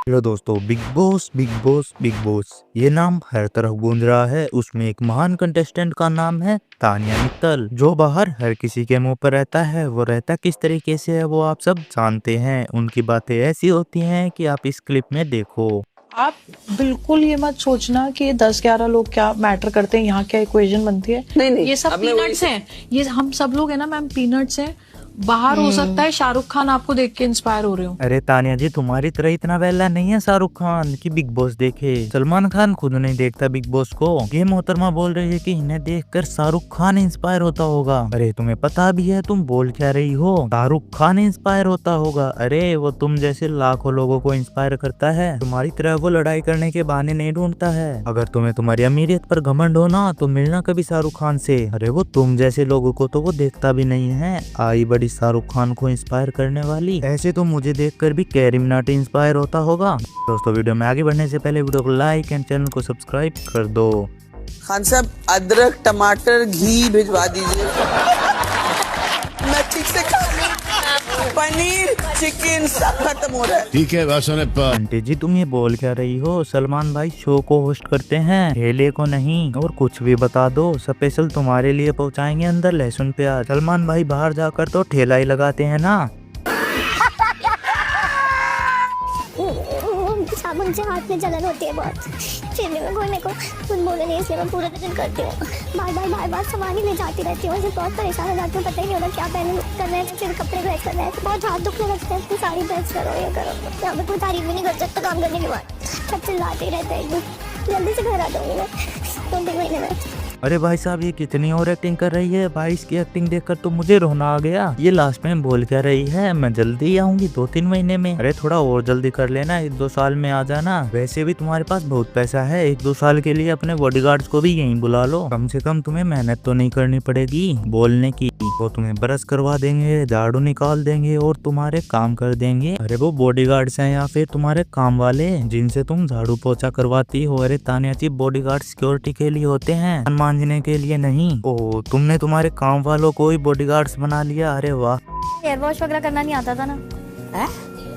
Hello दोस्तों, big boss big boss big boss ये नाम हर तरफ गूंज रहा है। उसमें एक महान कंटेस्टेंट का नाम है तानिया मित्तल, जो बाहर हर किसी के मुंह पर रहता है। वो रहता किस तरीके से है वो आप सब जानते हैं। उनकी बातें ऐसी होती हैं कि आप इस क्लिप में देखो। आप बिल्कुल ये मत सोचना कि 10-11 लोग क्या मैटर करते हैं, यहाँ क्या इक्वेशन बनती है। नहीं ये सब पीनट्स हैं। ये हम सब लोग है ना मैम, पीनट्स हैं। बाहर हो सकता है शाहरुख खान आपको देख के इंस्पायर हो रहे हो। अरे तानिया जी, तुम्हारी तरह इतना वेला नहीं है शाहरुख खान की बिग बॉस देखे। सलमान खान खुद नहीं देखता बिग बॉस को। ये मोहतरमा बोल रही है कि इन्हें देखकर शाहरुख खान इंस्पायर होता होगा। अरे तुम्हें पता भी है तुम बोल क्या रही हो? शाहरुख खान इंस्पायर होता होगा? अरे वो तुम जैसे लाखों लोगों को इंस्पायर करता है। तुम्हारी तरह वो लड़ाई करने के बहाने नहीं ढूंढता है। अगर तुम्हें तुम्हारी अमीरियत पर घमंड हो ना तो मिलना कभी शाहरुख खान से। अरे वो तुम जैसे लोगों को तो वो देखता भी नहीं है। आई बड़ी शाहरुख खान को इंस्पायर करने वाली। ऐसे तो मुझे देखकर भी कैरी मिनाटी इंस्पायर होता होगा। दोस्तों, वीडियो में आगे बढ़ने से पहले वीडियो को लाइक एंड चैनल को सब्सक्राइब कर दो। खान साहब, अदरक टमाटर घी भिजवा दीजिए। मैं ठीक से खा लूं। पनीर चिकन सब खत्म हो रहा है। ठीक है वासने पर। आंटी जी, तुम ये बोल क्या रही हो? सलमान भाई शो को होस्ट करते हैं, ठेले को नहीं। और कुछ भी बता दो, स्पेशल तुम्हारे लिए पहुंचाएंगे अंदर लहसुन प्याज। सलमान भाई बाहर जाकर तो ठेला ही लगाते हैं ना। साबुन से हाथ में जलन होती है बहुत। फिर भी मैं कोई मेरे को कुछ बोले नहीं, इसलिए मैं पूरा दिन करती हूँ। बार बार सामान ही ले जाती रहती हूँ। मुझे बहुत परेशान हो जाती हूँ, पता ही नहीं होता क्या पहन कर रहे हैं, फिर कपड़े प्रेस कर रहे हैं। बहुत हाथ दुखने लगते हैं, फिर साड़ी प्रेस करो, ये करो। यहाँ पे कोई तारीफ भी नहीं कर सकता काम करने के बाद। सब चिल्लाते ही रहते हैं। जल्दी से घर आ जाऊँगी मैं 2-3 महीने में। अरे भाई साहब, ये कितनी और एक्टिंग कर रही है भाई। इसकी एक्टिंग देखकर तो मुझे रोना आ गया। ये लास्ट में बोल क्या रही है? मैं जल्दी आऊंगी 2-3 महीने में। अरे थोड़ा और जल्दी कर लेना, 1-2 साल में आ जाना। वैसे भी तुम्हारे पास बहुत पैसा है, 1-2 साल के लिए अपने बॉडीगार्ड्स को भी यहीं बुला लो। कम से कम तुम्हें मेहनत तो नहीं करनी पड़ेगी बोलने की। वो तुम्हें ब्रश करवा देंगे, झाड़ू निकाल देंगे और तुम्हारे काम कर देंगे। अरे वो बॉडीगार्ड्स हैं या फिर तुम्हारे काम वाले जिनसे तुम झाड़ू पोछा करवाती हो? अरे तानिया जी, बॉडीगार्ड सिक्योरिटी के लिए होते हैं, मांझने के लिए नहीं। ओ, तुमने तुम्हारे काम वालों को ही बॉडीगार्ड्स बना लिया। अरे वाह। हेयर वॉश वगैरह करना नहीं आता था ना?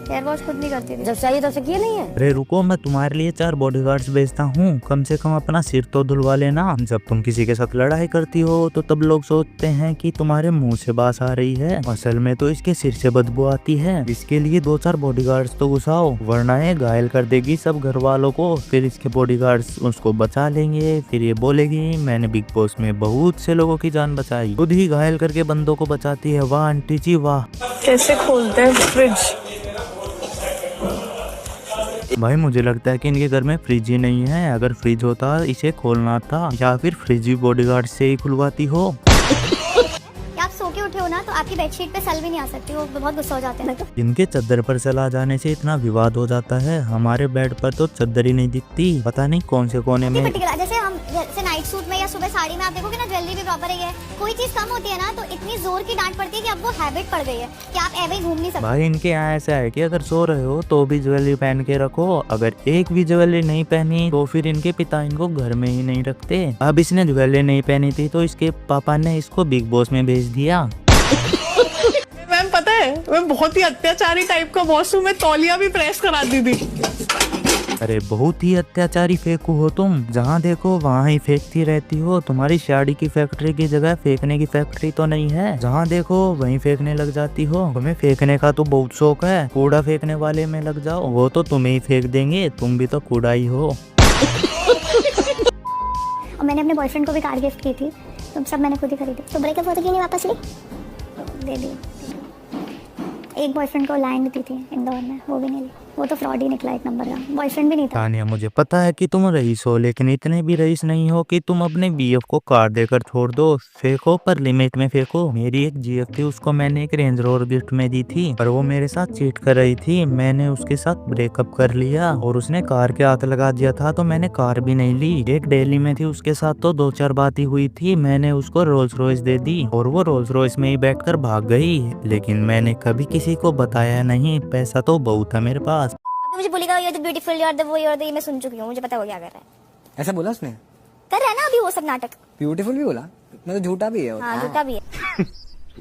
हेयर वॉश खुद नहीं करती थी। जब चाहिए तब से किए नहीं है। अरे रुको, मैं तुम्हारे लिए 4 बॉडीगार्ड्स भेजता हूँ। कम से कम अपना सिर तो धुलवा लेना। जब तुम किसी के साथ लड़ाई करती हो तो तब लोग सोचते हैं कि तुम्हारे मुंह से बास आ रही है, असल में तो इसके सिर से बदबू आती है। इसके लिए 2-4 बॉडीगार्ड्स तो घुसाओ, वरना ये घायल कर देगी सब घर वालों को। फिर इसके बॉडीगार्ड्स उसको बचा लेंगे। फिर ये बोलेगी मैंने बिग बॉस में बहुत से लोगों की जान बचाई, खुद ही घायल करके बंदों को बचाती है। वाह आंटी जी वाह। कैसे खोलते हैं फ्रिज? भाई मुझे लगता है कि इनके घर में फ्रिज ही नहीं है। अगर फ्रिज होता इसे खोलना था, या फिर फ्रिज भी बॉडीगार्ड से ही खुलवाती हो। आप सो के उठे हो ना तो आपकी बेडशीट पे सल भी नहीं आ सकती, वो बहुत गुस्सा हो जाते हैं। इनके चद्दर पर चला जाने से इतना विवाद हो जाता है। हमारे बेड पर तो चद्दर ही नहीं दिखती, पता नहीं कौन से कोने में। जैसे हम जैसे नाइट सूट में या सुबह साड़ी में आप देखोगे ना, ज्वेलरी भी प्रॉपर है। कोई चीज कम होती है ना तो इतनी जोर की डांट पड़ती है कि अब वो हैबिट पड़ गई है कि आप ऐसे ही घूम नहीं सकते। भाई इनके यहाँ ऐसा है कि अगर सो रहे हो तो भी ज्वेलरी पहन के रखो। अगर एक भी ज्वेलरी नहीं पहनी तो फिर इनके पिता इनको घर में ही नहीं रखते। अब इसने ज्वेलरी नहीं पहनी थी तो इसके पापा ने इसको बिग बॉस में भेज दिया। मैम पता है, मैं बहुत ही अत्याचारी टाइप का बॉस हूँ। मैं तौलिया भी प्रेस करा दी थी। अरे बहुत ही अत्याचारी फेंकू हो तुम, जहाँ देखो वहाँ ही फेंकती रहती हो। तुम्हारी साड़ी की फैक्ट्री की जगह फेंकने की फैक्ट्री तो नहीं है, जहाँ देखो वहीं फेंकने लग जाती हो। तुम्हें फेंकने का तो बहुत शौक है, कूड़ा फेंकने वाले में लग जाओ, वो तो तुम्हें ही फेंक देंगे, तुम भी तो कूड़ा ही हो। और मैंने अपने बॉयफ्रेंड को भी कार गिफ्ट की थी, तो सब मैंने खुद ही खरीदी। तो ब्रेकअप हुआ तो क्यों नहीं वापस ली? दे दी। एक बॉयफ्रेंड को लैंड दी थी इंदौर में, वो भी नहीं ली। वो तो फ्रॉड ही निकला एक नंबर का, बॉयफ्रेंड भी नहीं था। तानिया, मुझे पता है कि तुम रईस हो, लेकिन इतने भी रईस नहीं हो कि तुम अपने बीएफ को कार देकर छोड़ दो। फेंको पर लिमिट में फेंको। मेरी एक जीएफ थी, उसको मैंने एक रेंज रोवर गिफ्ट में दी थी, पर वो मेरे साथ चीट कर रही थी। मैंने उसके साथ ब्रेकअप कर लिया और उसने कार के हाथ लगा दिया था, तो मैंने कार भी नहीं ली। एक दिल्ली में थी, उसके साथ तो 2-4 बातें हुई थी। मैंने उसको रोल्स रॉयस दे दी और वो रोल्स रॉयस में ही बैठकर भाग गई। लेकिन मैंने कभी किसी को बताया नहीं, पैसा तो बहुत था मेरे पास। मुझे बोलेगा you are the beautiful, you are the वो, यू आर द, मैं सुन चुकी हूँ, मुझे पता है वो क्या कर रहा है। ऐसा बोला उसने? कर रहा है ना अभी वो सब नाटक। ब्यूटीफुल भी बोला, मतलब झूठा भी है। हाँ झूठा भी है।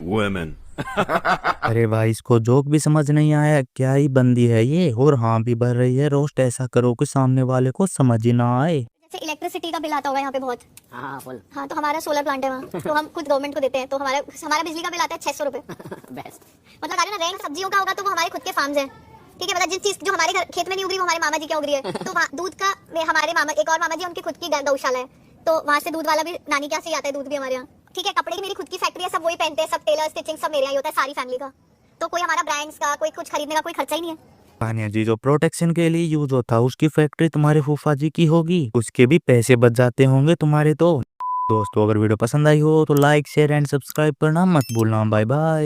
Women अरे भाई इसको जोक भी समझ नहीं आया, क्या ही बंदी है ये। और हाँ भी भर रही है रोस्ट, ऐसा करो कि सामने वाले को समझ ही ना आए। जैसे इलेक्ट्रिसिटी का बिल आता होगा यहाँ पे बहुत। हाँ फुल हाँ, तो हमारा सोलर प्लांट है वहाँ, तो हम खुद गवर्नमेंट को देते हैं, तो हमारा बिजली का बिल आता है 600 रुपए। बेस्ट। मतलब अगर ना रेंट सब्जियों का होगा तो वो हमारे खुद के फार्म्स हैं, ठीक है। मतलब जिस चीज जो हमारे खेत में नहीं उग रही वो हमारे मामा जी क्या उग रही है। तो दूध का हमारे मामा, एक और मामा जी उनकी खुद की गौशाला है, तो वहाँ से दूध वाला भी नानी क्या से आता है दूध भी हमारे यहाँ, ठीक है। कपड़े की मेरी खुद की फैक्ट्री है, सब वही पहनते हैं, सब टेलर स्टिचिंग सब मेरे यहाँ ही होता है, सारी फैमिली का। तो कोई हमारा ब्रांड्स का कोई कुछ खरीदने का कोई खर्चा ही नहीं है। तानिया जी जो प्रोटेक्शन के लिए यूज होता है उसकी फैक्ट्री तुम्हारे फूफा जी की होगी, उसके भी पैसे बच जाते होंगे तुम्हारे। तो दोस्तों अगर वीडियो पसंद आई हो तो लाइक शेयर एंड सब्सक्राइब करना मत भूलना। Bye bye.